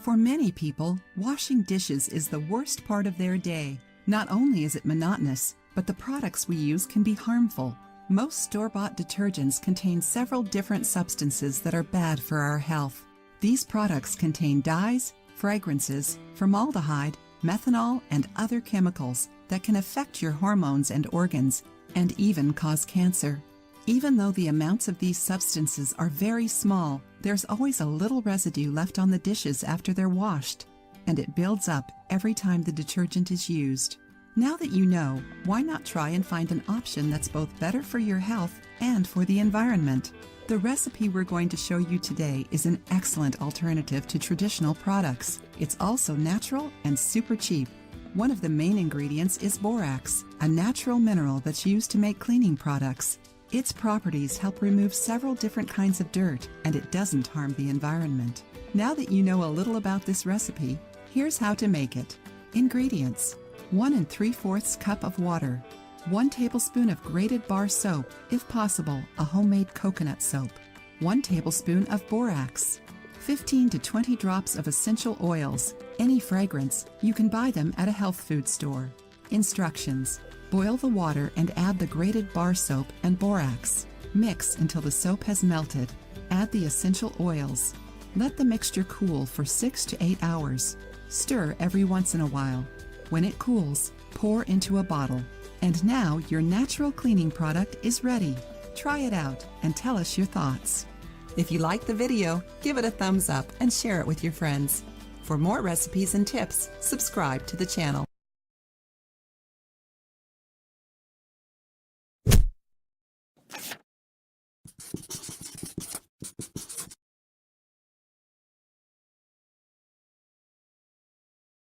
For many people, washing dishes is the worst part of their day. Not only is it monotonous, but the products we use can be harmful. Most store-bought detergents contain several different substances that are bad for our health. These products contain dyes, fragrances, formaldehyde, methanol, and other chemicals that can affect your hormones and organs, and even cause cancer. Even though the amounts of these substances are very small, there's always a little residue left on the dishes after they're washed, and it builds up every time the detergent is used. Now that you know, why not try and find an option that's both better for your health and for the environment? The recipe we're going to show you today is an excellent alternative to traditional products. It's also natural and super cheap. One of the main ingredients is borax, a natural mineral that's used to make cleaning products. Its properties help remove several different kinds of dirt, and it doesn't harm the environment. Now that you know a little about this recipe, here's how to make it. Ingredients: 1 3/4 cup of water, 1 tablespoon of grated bar soap, if possible, a homemade coconut soap, 1 tablespoon of borax, 15 to 20 drops of essential oils, any fragrance, you can buy them at a health food store. Instructions: boil the water and add the grated bar soap and borax. Mix until the soap has melted. Add the essential oils. Let the mixture cool for 6 to 8 hours. Stir every once in a while. When it cools, pour into a bottle. And now your natural cleaning product is ready. Try it out and tell us your thoughts. If you like the video, give it a thumbs up and share it with your friends. For more recipes and tips, subscribe to the channel.